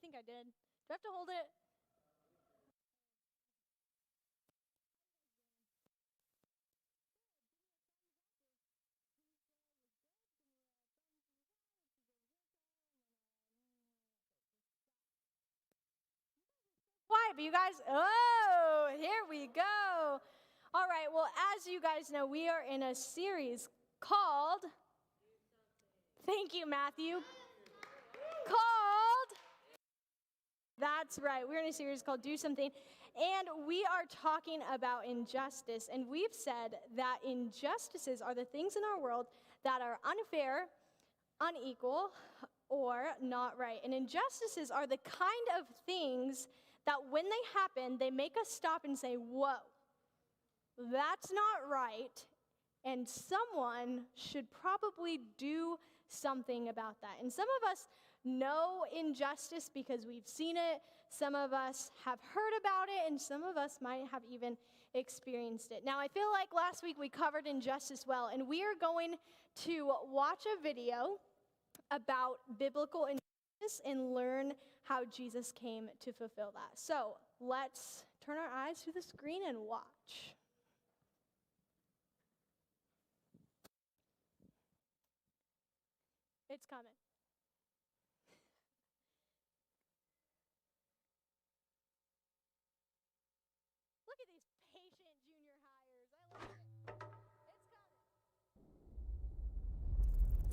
think I did. Do I have to hold it? Quiet, but you guys, here we go. All right, well, as you guys know, we are in a series called, thank you, Matthew, called, that's right, we're in a series called Do Something, and we are talking about injustice, and we've said that injustices are the things in our world that are unfair, unequal, or not right. And injustices are the kind of things that when they happen, they make us stop and say, whoa, that's not right, and someone should probably do something about that. And some of us know injustice because we've seen it, some of us have heard about it, and some of us might have even experienced it. Now, I feel like last week we covered injustice well, and we are going to watch a video about biblical injustice and learn how Jesus came to fulfill that. So let's turn our eyes to the screen and watch. It's coming. Look at these patient junior hires. I love it. It's coming.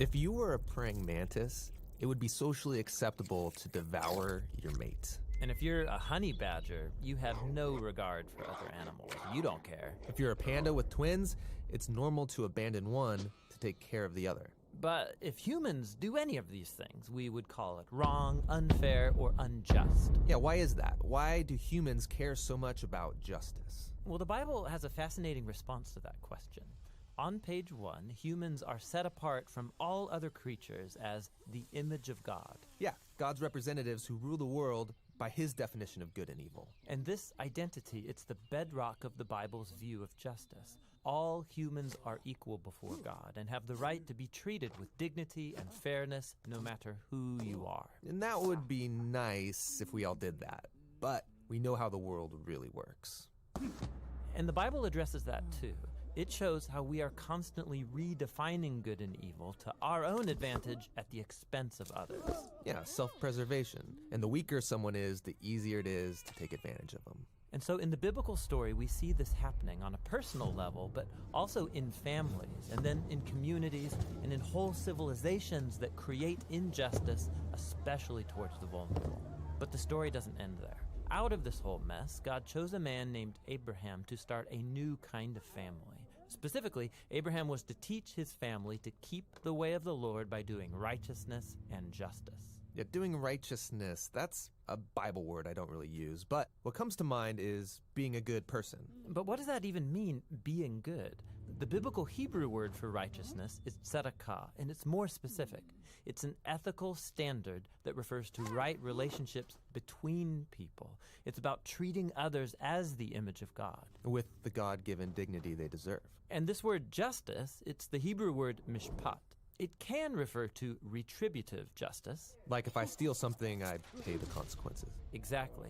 If you were a praying mantis, it would be socially acceptable to devour your mate. And if you're a honey badger, you have no regard for other animals. You don't care. If you're a panda with twins, it's normal to abandon one to take care of the other. But if humans do any of these things, we would call it wrong, unfair, or unjust. Yeah, why is that? Why do humans care so much about justice? Well, the Bible has a fascinating response to that question. On page 1, humans are set apart from all other creatures as the image of God. Yeah, God's representatives who rule the world by his definition of good and evil. And this identity, it's the bedrock of the Bible's view of justice. All humans are equal before God and have the right to be treated with dignity and fairness no matter who you are. And that would be nice if we all did that. But we know how the world really works. And the Bible addresses that too. It shows how we are constantly redefining good and evil to our own advantage at the expense of others. Yeah, self-preservation. And the weaker someone is, the easier it is to take advantage of them. And so in the biblical story, we see this happening on a personal level, but also in families, and then in communities, and in whole civilizations that create injustice, especially towards the vulnerable. But the story doesn't end there. Out of this whole mess, God chose a man named Abraham to start a new kind of family. Specifically, Abraham was to teach his family to keep the way of the Lord by doing righteousness and justice. Yeah, doing righteousness, that's a Bible word I don't really use, but what comes to mind is being a good person. But what does that even mean, being good? The biblical Hebrew word for righteousness is tzedakah, and it's more specific. It's an ethical standard that refers to right relationships between people. It's about treating others as the image of God, with the God-given dignity they deserve. And this word justice, it's the Hebrew word mishpat. It can refer to retributive justice. Like if I steal something, I pay the consequences. Exactly.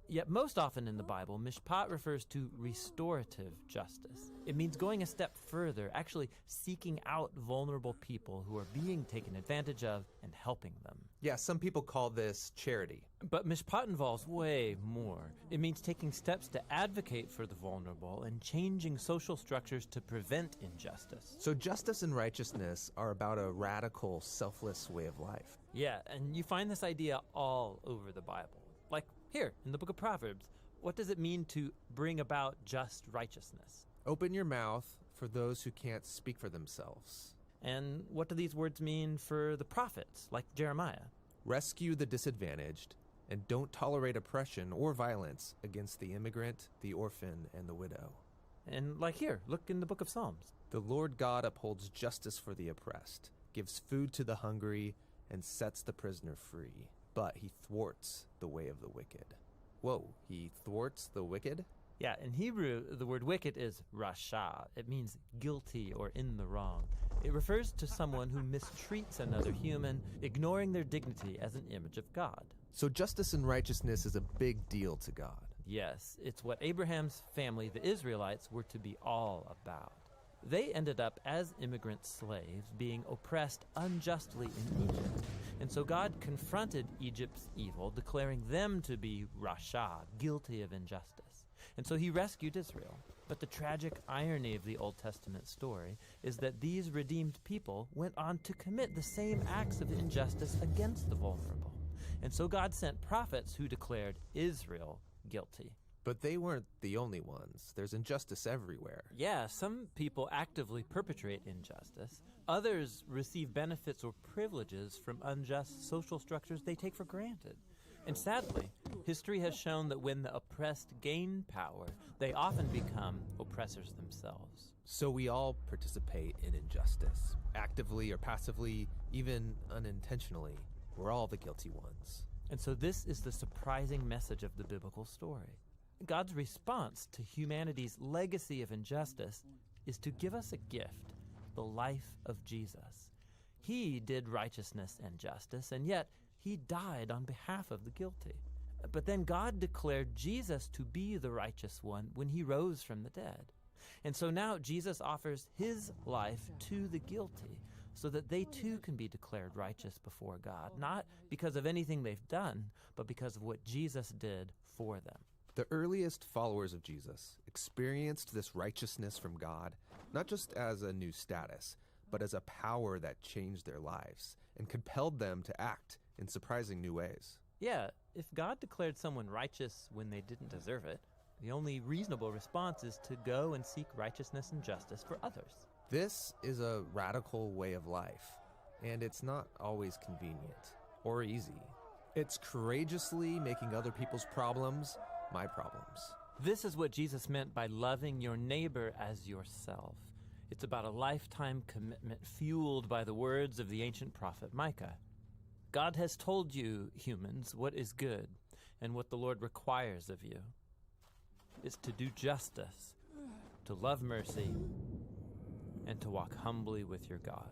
Yet most often in the Bible, mishpat refers to restorative justice. It means going a step further, actually seeking out vulnerable people who are being taken advantage of and helping them. Yeah, some people call this charity. But mishpat involves way more. It means taking steps to advocate for the vulnerable and changing social structures to prevent injustice. So justice and righteousness are about a radical, selfless way of life. Yeah, and you find this idea all over the Bible. Like here, in the book of Proverbs, what does it mean to bring about just righteousness? Open your mouth for those who can't speak for themselves. And what do these words mean for the prophets, like Jeremiah? Rescue the disadvantaged, and don't tolerate oppression or violence against the immigrant, the orphan, and the widow. And like here, look in the book of Psalms. The Lord God upholds justice for the oppressed, gives food to the hungry, and sets the prisoner free. But he thwarts the way of the wicked. Whoa, he thwarts the wicked? Yeah, in Hebrew, the word wicked is rasha. It means guilty or in the wrong. It refers to someone who mistreats another human, ignoring their dignity as an image of God. So justice and righteousness is a big deal to God. Yes, it's what Abraham's family, the Israelites, were to be all about. They ended up as immigrant slaves being oppressed unjustly in Egypt. And so God confronted Egypt's evil, declaring them to be Rasha, guilty of injustice. And so he rescued Israel. But the tragic irony of the Old Testament story is that these redeemed people went on to commit the same acts of injustice against the vulnerable. And so God sent prophets who declared Israel guilty. But they weren't the only ones. There's injustice everywhere. Yeah, some people actively perpetrate injustice. Others receive benefits or privileges from unjust social structures they take for granted. And sadly, history has shown that when the oppressed gain power, they often become oppressors themselves. So we all participate in injustice, actively or passively, even unintentionally. We're all the guilty ones. And so this is the surprising message of the biblical story. God's response to humanity's legacy of injustice is to give us a gift, the life of Jesus. He did righteousness and justice, and yet he died on behalf of the guilty. But then God declared Jesus to be the righteous one when he rose from the dead. And so now Jesus offers his life to the guilty so that they too can be declared righteous before God, not because of anything they've done, but because of what Jesus did for them. The earliest followers of Jesus experienced this righteousness from God, not just as a new status, but as a power that changed their lives and compelled them to act in surprising new ways. Yeah, if God declared someone righteous when they didn't deserve it, the only reasonable response is to go and seek righteousness and justice for others. This is a radical way of life, and it's not always convenient or easy. It's courageously making other people's problems my problems. This is what Jesus meant by loving your neighbor as yourself. It's about a lifetime commitment fueled by the words of the ancient prophet Micah. God has told you, humans, what is good, and what the Lord requires of you is to do justice, to love mercy, and to walk humbly with your God.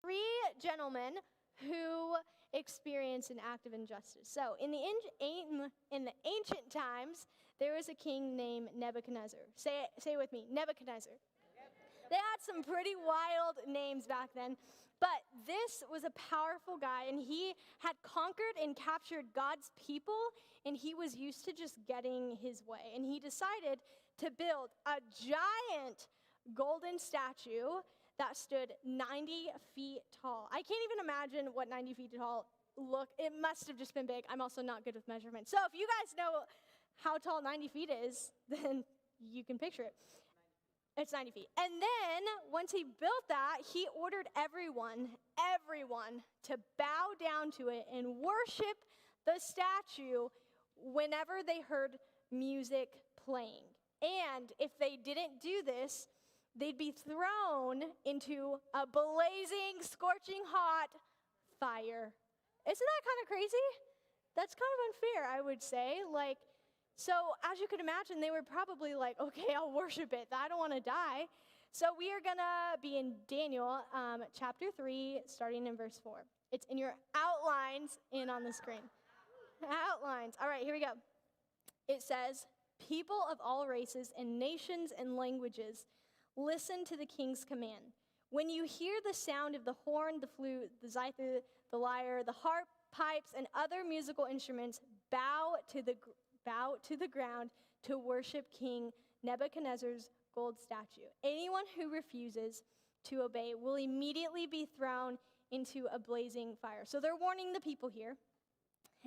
Three gentlemen who experienced an act of injustice. So in the ancient times, there was a king named Nebuchadnezzar. Say it with me, Nebuchadnezzar. They had some pretty wild names back then, but this was a powerful guy, and he had conquered and captured God's people, and he was used to just getting his way. And he decided to build a giant golden statue that stood 90 feet tall. I can't even imagine what 90 feet tall looked. It must have just been big. I'm also not good with measurements. So if you guys know how tall 90 feet is, then you can picture it. It's 90 feet. And then once he built that, he ordered everyone to bow down to it and worship the statue whenever they heard music playing. And if they didn't do this, they'd be thrown into a blazing, scorching hot fire. Isn't that kind of crazy? That's kind of unfair, I would say. So as you could imagine, they were probably like, okay, I'll worship it. I don't want to die. So we are going to be in Daniel chapter 3, starting in verse 4. It's in your outlines and on the screen. Outlines. All right, here we go. It says, people of all races and nations and languages, listen to the king's command. When you hear the sound of the horn, the flute, the zither, the lyre, the harp, pipes, and other musical instruments, bow to the ground to worship King Nebuchadnezzar's gold statue. Anyone who refuses to obey will immediately be thrown into a blazing fire. So they're warning the people here.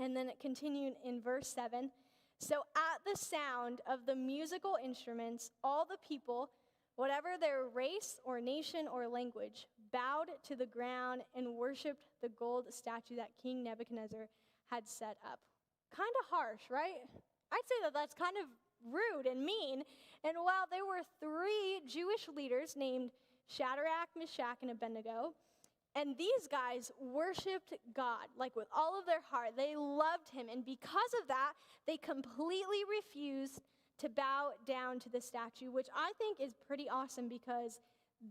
And then it continued in verse 7. So at the sound of the musical instruments, all the people, whatever their race or nation or language, bowed to the ground and worshiped the gold statue that King Nebuchadnezzar had set up. Kind of harsh, right? I'd say that that's kind of rude and mean. And while there were three Jewish leaders named Shadrach, Meshach, and Abednego, and these guys worshiped God, with all of their heart. They loved him. And because of that, they completely refused to bow down to the statue, which I think is pretty awesome because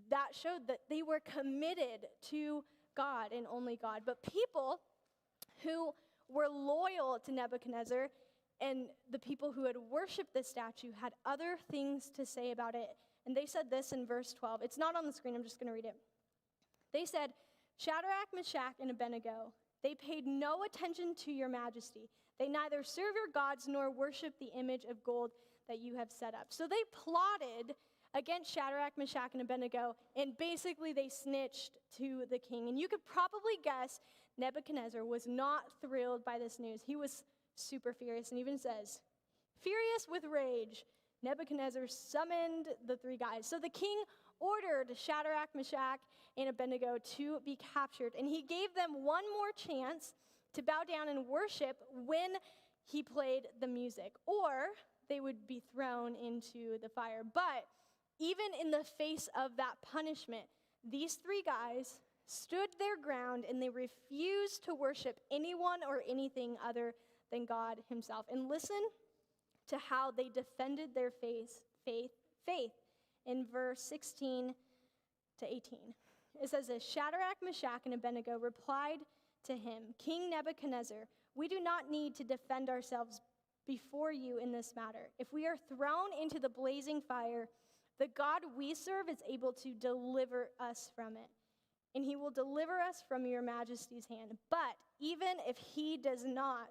that showed that they were committed to God and only God. But people who were loyal to Nebuchadnezzar and the people who had worshiped this statue had other things to say about it. And they said this in verse 12. It's not on the screen. I'm just going to read it. They said, Shadrach, Meshach, and Abednego, they paid no attention to your majesty. They neither serve your gods nor worship the image of gold that you have set up. So they plotted against Shadrach, Meshach, and Abednego, and basically they snitched to the king. And you could probably guess Nebuchadnezzar was not thrilled by this news. He was super furious, and even says, furious with rage, Nebuchadnezzar summoned the three guys. So the king ordered Shadrach, Meshach, and Abednego to be captured, and he gave them one more chance to bow down and worship when he played the music, or they would be thrown into the fire. But even in the face of that punishment, these three guys stood their ground, and they refused to worship anyone or anything other than God himself. And listen to how they defended their faith in verse 16 to 18. It says this, Shadrach, Meshach, and Abednego replied to him, King Nebuchadnezzar, we do not need to defend ourselves before you in this matter. If we are thrown into the blazing fire, the God we serve is able to deliver us from it, and he will deliver us from your majesty's hand. But even if he does not,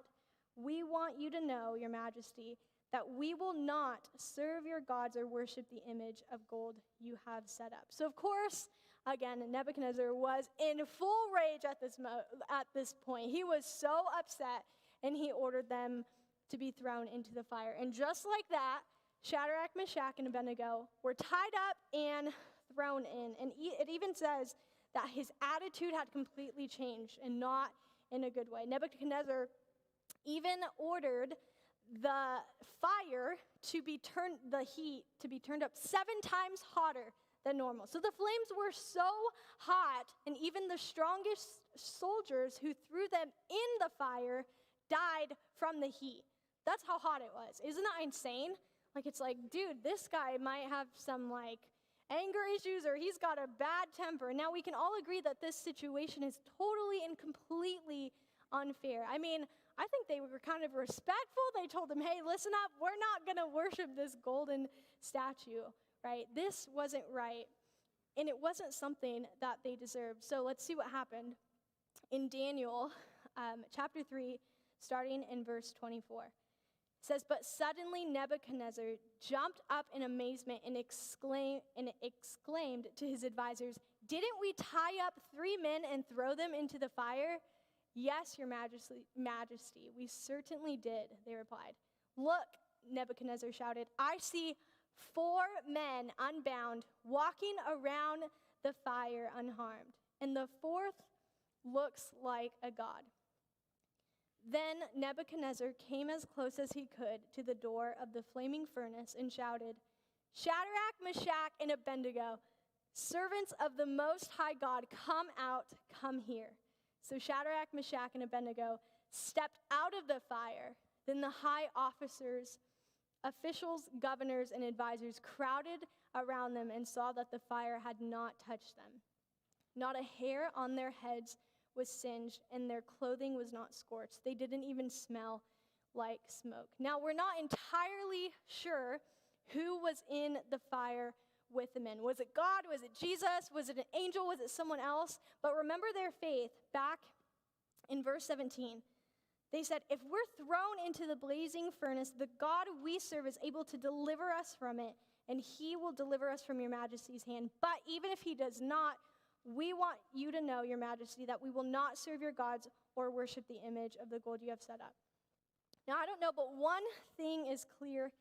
we want you to know, your majesty, that we will not serve your gods or worship the image of gold you have set up. So of course, again, Nebuchadnezzar was in full rage at this point. He was so upset, and he ordered them to be thrown into the fire. And just like that, Shadrach, Meshach, and Abednego were tied up and thrown in. And it even says that his attitude had completely changed, and not in a good way. Nebuchadnezzar even ordered the fire to be the heat to be turned up 7 times hotter than normal. So the flames were so hot, and even the strongest soldiers who threw them in the fire died from the heat. That's how hot it was. Isn't that insane? It's dude, this guy might have some anger issues or he's got a bad temper. Now, we can all agree that this situation is totally and completely unfair. I mean, I think they were kind of respectful. They told him, hey, listen up, we're not going to worship this golden statue, right? This wasn't right, and it wasn't something that they deserved. So let's see what happened. In Daniel chapter 3, starting in verse 24. It says, but suddenly Nebuchadnezzar jumped up in amazement and exclaimed to his advisors, didn't we tie up 3 men and throw them into the fire? Yes, your majesty, we certainly did, they replied. Look, Nebuchadnezzar shouted, I see 4 men unbound walking around the fire unharmed, and the 4th looks like a god. Then Nebuchadnezzar came as close as he could to the door of the flaming furnace and shouted, Shadrach, Meshach, and Abednego, servants of the Most High God, come out, come here. So Shadrach, Meshach, and Abednego stepped out of the fire. Then the high officers, officials, governors, and advisors crowded around them and saw that the fire had not touched them. Not a hair on their heads was singed, and their clothing was not scorched. They didn't even smell like smoke. Now, we're not entirely sure who was in the fire with the men. Was it God? Was it Jesus? Was it an angel? Was it someone else? But remember their faith back in verse 17. They said, if we're thrown into the blazing furnace, the God we serve is able to deliver us from it, and he will deliver us from your majesty's hand. But even if he does not, we want you to know, your majesty, that we will not serve your gods or worship the image of the gold you have set up. Now, I don't know, but one thing is clear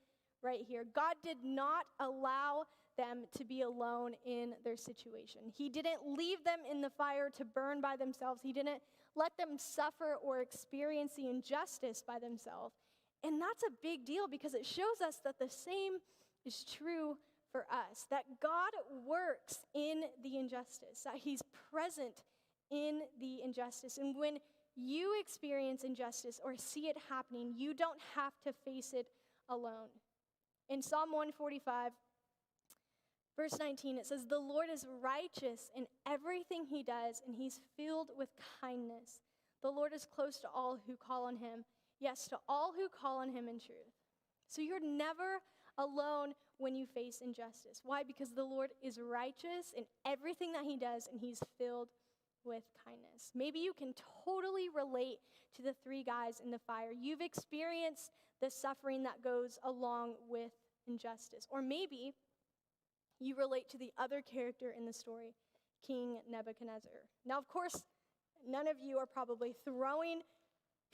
right here. God did not allow them to be alone in their situation. He didn't leave them in the fire to burn by themselves. He didn't let them suffer or experience the injustice by themselves. And that's a big deal because it shows us that the same is true for us, that God works in the injustice, that he's present in the injustice. And when you experience injustice or see it happening, you don't have to face it alone. In Psalm 145, verse 19, it says, the Lord is righteous in everything he does, and he's filled with kindness. The Lord is close to all who call on him, yes, to all who call on him in truth. So you're never alone when you face injustice. Why? Because the Lord is righteous in everything that he does, and he's filled with kindness. Maybe you can totally relate to the 3 guys in the fire. You've experienced the suffering that goes along with injustice. Or maybe you relate to the other character in the story, King Nebuchadnezzar. Now, of course, none of you are probably throwing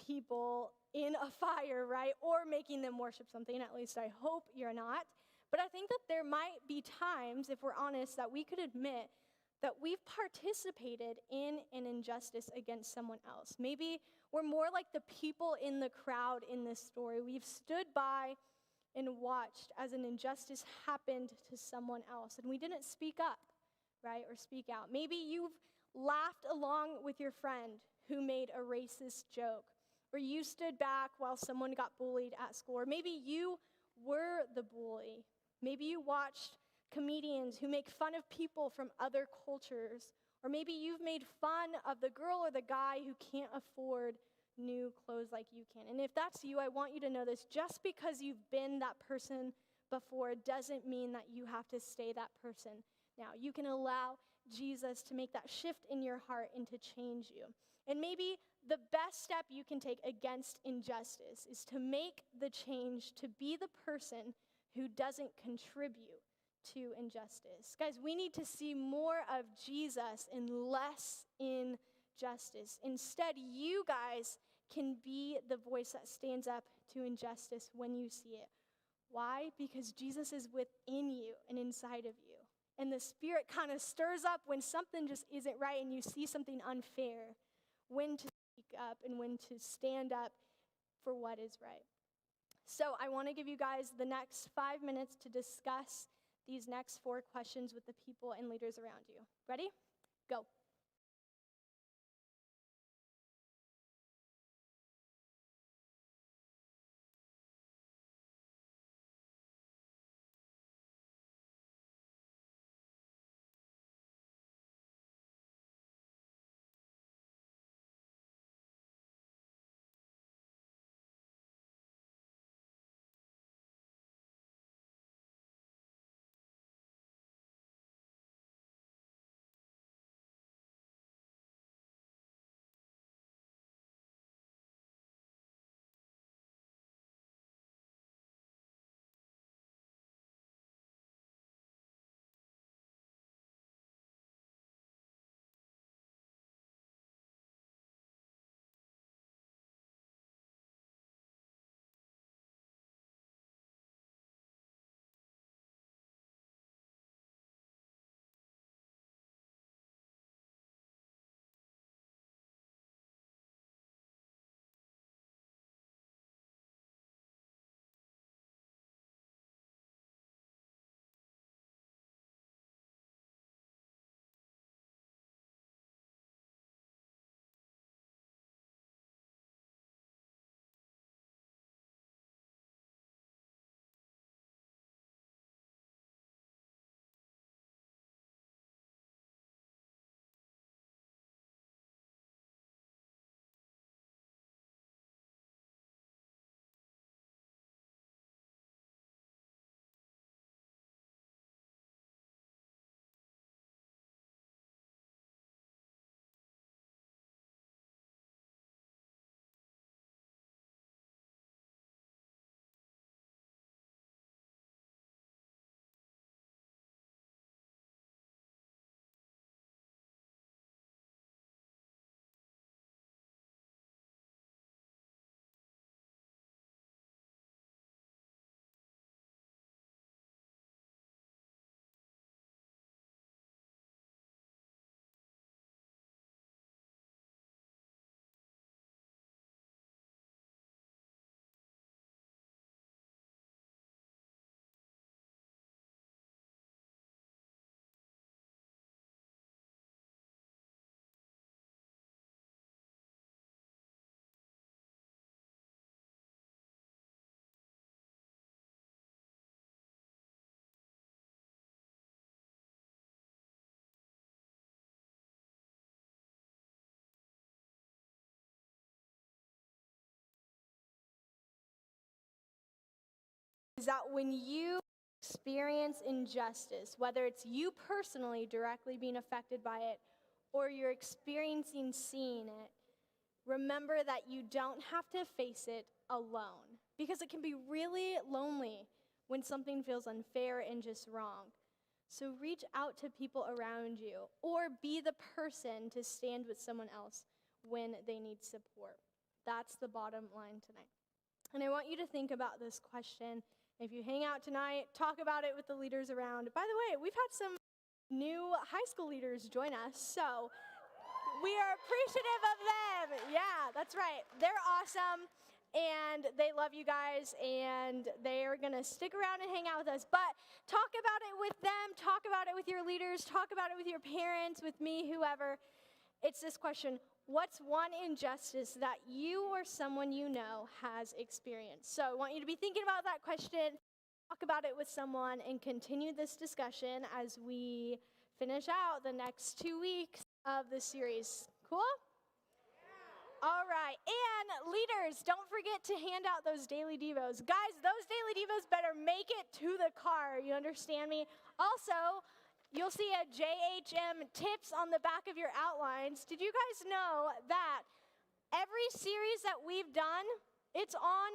people in a fire, right? Or making them worship something. At least I hope you're not. But I think that there might be times, if we're honest, that we could admit that we've participated in an injustice against someone else. Maybe we're more like the people in the crowd in this story. We've stood by and watched as an injustice happened to someone else, and we didn't speak up, right, or speak out. Maybe you've laughed along with your friend who made a racist joke, or you stood back while someone got bullied at school, or maybe you were the bully. Maybe you watched comedians who make fun of people from other cultures, or maybe you've made fun of the girl or the guy who can't afford new clothes like you can. And if that's you, I want you to know this. Just because you've been that person before doesn't mean that you have to stay that person now. You can allow Jesus to make that shift in your heart and to change you. And maybe the best step you can take against injustice is to make the change to be the person who doesn't contribute to injustice. Guys, we need to see more of Jesus and less injustice. Instead, you guys can be the voice that stands up to injustice when you see it. Why? Because Jesus is within you and inside of you. And the Spirit kind of stirs up when something just isn't right and you see something unfair, when to speak up and when to stand up for what is right. So I want to give you guys the next 5 minutes to discuss these next 4 questions with the people and leaders around you. Ready? Go. is that when you experience injustice, whether it's you personally directly being affected by it or you're experiencing seeing it, remember that you don't have to face it alone, because it can be really lonely when something feels unfair and just wrong. So reach out to people around you, or be the person to stand with someone else when they need support. That's the bottom line tonight. And I want you to think about this question. If you hang out tonight, talk about it with the leaders around. By the way, we've had some new high school leaders join us, so we are appreciative of them. Yeah, that's right. They're awesome, and they love you guys, and they are going to stick around and hang out with us. But talk about it with them. Talk about it with your leaders. Talk about it with your parents, with me, whoever. It's this question: what's one injustice that you or someone you know has experienced? So I want you to be thinking about that question, talk about it with someone, and continue this discussion as we finish out the next 2 weeks of the series. Cool? All right. And leaders, don't forget to hand out those daily devos. Guys, those daily devos better make it to the car. You understand me? Also, you'll see a JHM tips on the back of your outlines. Did you guys know that every series that we've done, it's on,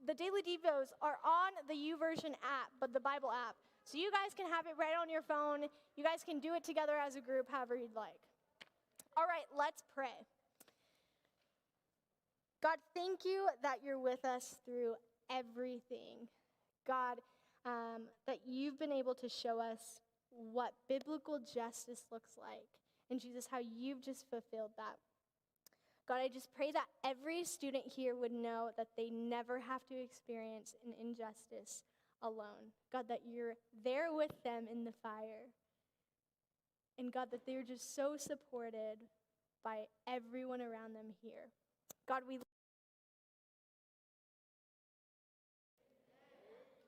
the daily devos are on the YouVersion app, but the Bible app. So you guys can have it right on your phone. You guys can do it together as a group, however you'd like. All right, let's pray. God, thank you that you're with us through everything. God, that you've been able to show us what biblical justice looks like. And Jesus, how you've just fulfilled that. God, I just pray that every student here would know that they never have to experience an injustice alone. God, that you're there with them in the fire. And God, that they're just so supported by everyone around them here. God, we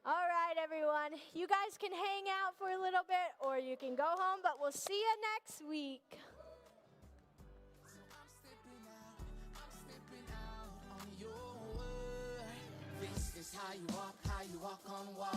All right, everyone. You guys can hang out for a little bit, or you can go home, but we'll see you next week. This is how you walk on water.